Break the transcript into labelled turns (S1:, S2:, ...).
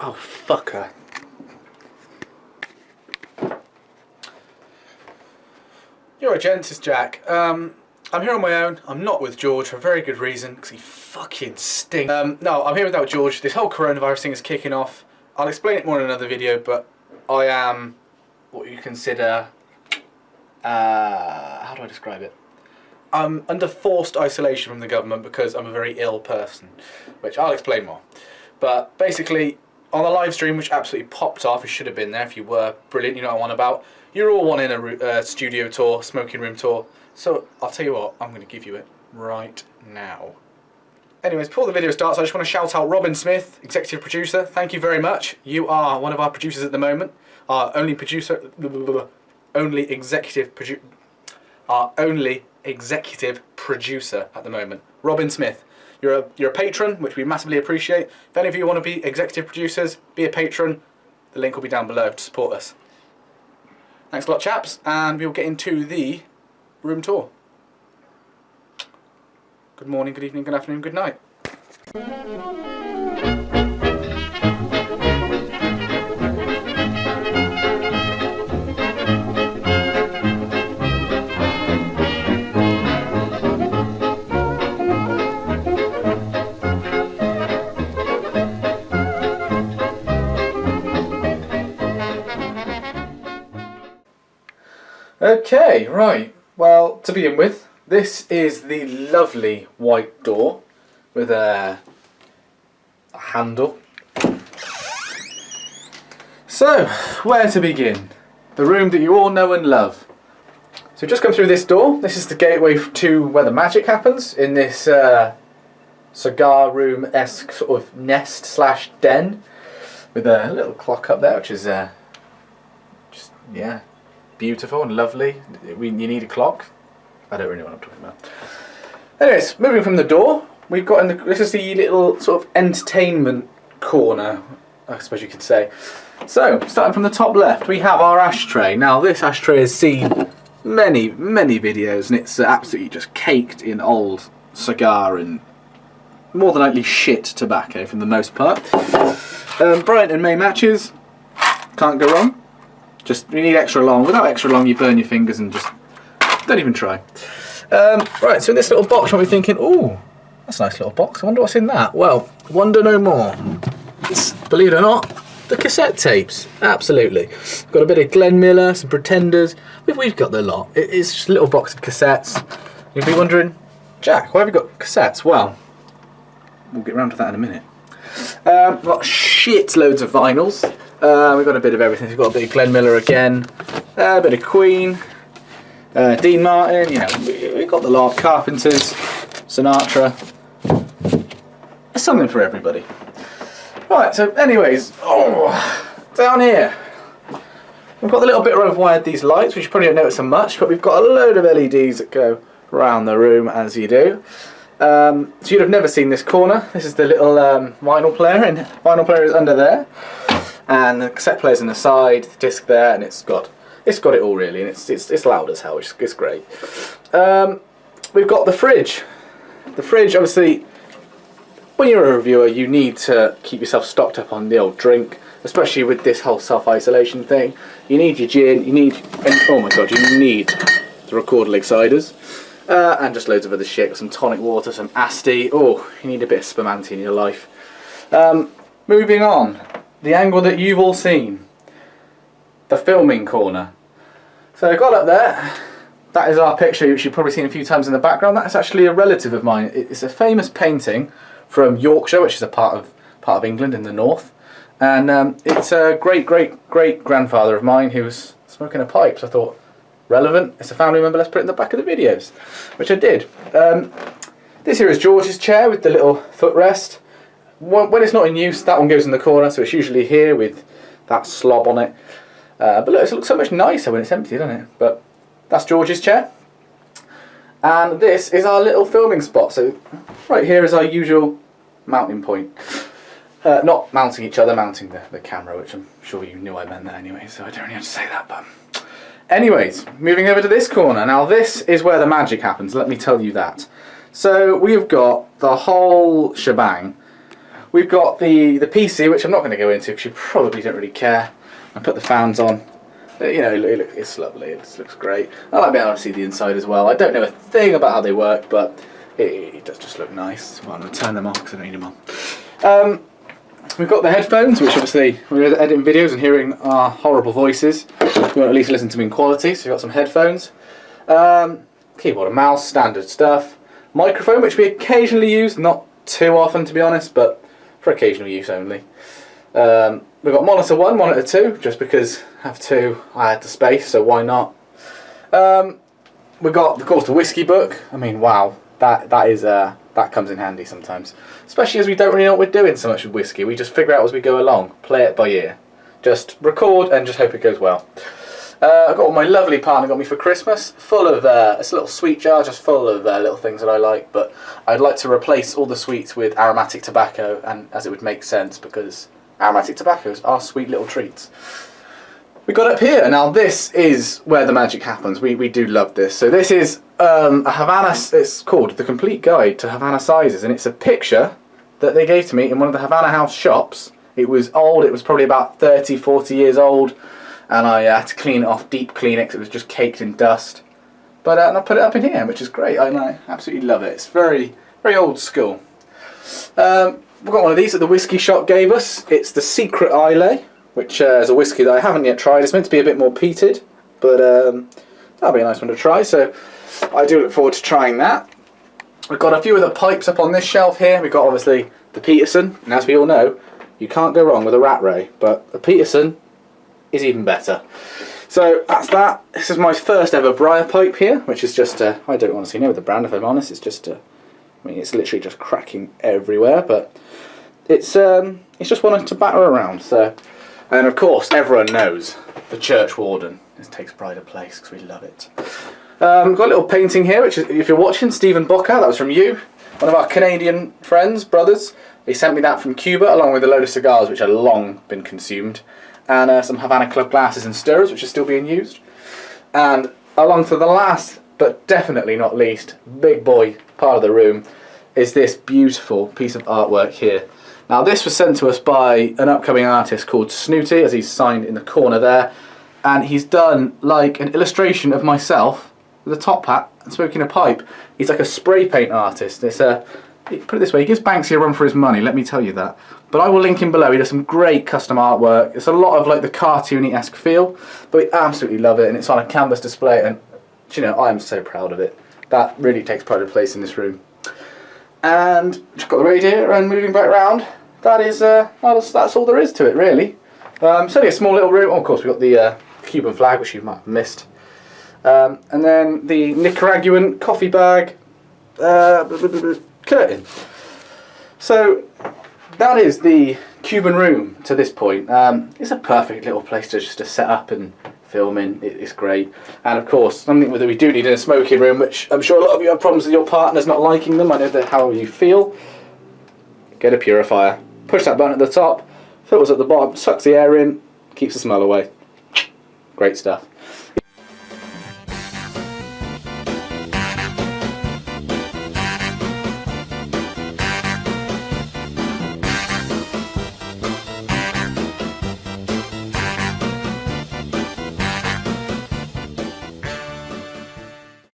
S1: Oh, fucker. You're a gents, it's Jack. I'm here on my own. I'm not with George for a very good reason, because he fucking stinks. No, I'm here without George. This whole coronavirus thing is kicking off. I'll explain it more in another video, but I am what you consider... how do I describe it? I'm under forced isolation from the government because I'm a very ill person, which I'll explain more. But basically, on the live stream, which absolutely popped off, it should have been there if you were brilliant, you know what I want about. You're all wanting a studio tour, smoking room tour. So I'll tell you what, I'm going to give you it right now. Anyways, before the video starts, I just want to shout out Robin Smith, executive producer. Thank you very much. You are one of our producers at the moment. Our only producer, only executive producer at the moment. Robin Smith. You're a patron, which we massively appreciate. If any of you want to be executive producers, be a patron. The link will be down below to support us. Thanks a lot, chaps, and we'll get into the room tour. Good morning, good evening, good afternoon, good night. Okay, right. Well, to begin with, this is the lovely white door with a handle. So, where to begin? The room that you all know and love. So just come through this door. This is the gateway to where the magic happens in this cigar room-esque sort of nest slash den with a little clock up there, which is just, yeah, beautiful and lovely. You need a clock. I don't really know what I'm talking about. Anyways, moving from the door, we've got this is the little sort of entertainment corner, I suppose you could say. So, starting from the top left, we have our ashtray. Now, this ashtray has seen many, many videos, and it's absolutely just caked in old cigar and more than likely shit tobacco for the most part. Bright and May matches, can't go wrong. Just, you need extra long. Without extra long, you burn your fingers and just don't even try. Right, so in this little box, you'll be thinking, ooh, that's a nice little box. I wonder what's in that. Well, wonder no more. It's, believe it or not, the cassette tapes. Absolutely. Got a bit of Glenn Miller, some Pretenders. We've got the lot. It's just a little box of cassettes. You'll be wondering, Jack, why have you got cassettes? Well, we'll get around to that in a minute. We've got shit loads of vinyls. We've got a bit of everything. We've got a bit of Glenn Miller again, a bit of Queen, Dean Martin, you know, we've got the lot. Carpenters, Sinatra. There's something for everybody. Right, so anyways, down here, we've got the little bit where I've wired these lights, which you probably don't notice so much, but we've got a load of LEDs that go around the room, as you do. So you'd have never seen this corner. This is the little vinyl player, and vinyl player is under there. And the cassette player's on the side, the disc there, and it's got it all really, and it's loud as hell, which is great. We've got the fridge. The fridge, obviously, when you're a reviewer, you need to keep yourself stocked up on the old drink, especially with this whole self-isolation thing. You need your gin, you need, oh my god, you need the Recorded ciders, and just loads of other shit, some tonic water, some Asti. Oh, you need a bit of spumante in your life. Moving on. The angle that you've all seen, the filming corner. So I got up there, that is our picture, which you've probably seen a few times in the background. That's actually a relative of mine. It's a famous painting from Yorkshire, which is a part of England in the north. And it's a great-great-great-grandfather of mine who was smoking a pipe, so I thought, relevant, it's a family member, let's put it in the back of the videos, which I did. This here is George's chair with the little footrest. When it's not in use, that one goes in the corner, so it's usually here with that slob on it. But look, it looks so much nicer when it's empty, doesn't it? But that's George's chair. And this is our little filming spot. So right here is our usual mounting point. Not mounting each other, mounting the camera, which I'm sure you knew I meant that anyway, so I don't really have to say that. But anyways, moving over to this corner. Now this is where the magic happens, let me tell you that. So we've got the whole shebang. We've got the PC, which I'm not going to go into because you probably don't really care. I put the fans on. You know, it's lovely. It looks great. I like being able to see the inside as well. I don't know a thing about how they work, but it does just look nice. Well, I'm going to turn them off because I don't need them on. We've got the headphones, which obviously when we're editing videos and hearing our horrible voices, you want to at least listen to them in quality. So we've got some headphones. Keyboard and mouse, standard stuff. Microphone, which we occasionally use, not too often to be honest, but for occasional use only. We've got monitor 1, monitor 2, just because I have 2, I had the space, so why not? We've got, of course, the Whisky Book. I mean, wow, that comes in handy sometimes, especially as we don't really know what we're doing so much with whiskey. We just figure out as we go along, play it by ear, just record and just hope it goes well. I've got what my lovely partner got me for Christmas, full of, it's a little sweet jar just full of little things that I like, but I'd like to replace all the sweets with aromatic tobacco, and as it would make sense because aromatic tobaccos are sweet little treats. We got up here, now this is where the magic happens. We do love this. So this is a Havana, it's called The Complete Guide to Havana Sizes, and it's a picture that they gave to me in one of the Havana House shops. It was old, it was probably about 30, 40 years old, and I had to clean it off, deep clean it, 'cause it was just caked in dust. But and I put it up in here, which is great, and I absolutely love it. It's very, very old school. We've got one of these that the whiskey shop gave us. It's the Secret Islay, which is a whiskey that I haven't yet tried. It's meant to be a bit more peated, but that'll be a nice one to try, so I do look forward to trying that. We've got a few of the pipes up on this shelf here. We've got obviously the Peterson, and as we all know, you can't go wrong with a Rat Ray, but the Peterson is even better. So that's that. This is my first ever briar pipe here, which is just I don't honestly know the brand if I'm honest. It's just I mean, it's literally just cracking everywhere, but it's just one to batter around. So, and of course everyone knows the church warden. This takes pride of place because we love it. We've got a little painting here, which is, if you're watching, Stephen Bocca, that was from you, one of our Canadian friends, brothers. He sent me that from Cuba, along with a load of cigars which had long been consumed, and some Havana Club glasses and stirrers which are still being used. And along to the last, but definitely not least, big boy part of the room, is this beautiful piece of artwork here. Now this was sent to us by an upcoming artist called Snooty, as he's signed in the corner there, and he's done like an illustration of myself with a top hat and smoking a pipe. He's like a spray paint artist. It's put it this way, he gives Banksy a run for his money, let me tell you that. But I will link him below. He does some great custom artwork. It's a lot of like the cartoony-esque feel, but we absolutely love it, and it's on a canvas display, and you know, I am so proud of it. That really takes pride of place in this room. And just got the radio, and moving back around, that is that's all there is to it really. It's only a small little room. Oh, of course we've got the Cuban flag, which you might have missed, and then the Nicaraguan coffee bag curtain. So that is the Cuban room to this point. It's a perfect little place to just to set up and film in. It's great. And of course, something that we do need in a smoking room, which I'm sure a lot of you have problems with your partners not liking them. I know that how you feel. Get a purifier. Push that button at the top. Filters at the bottom. Sucks the air in. Keeps the smell away. Great stuff.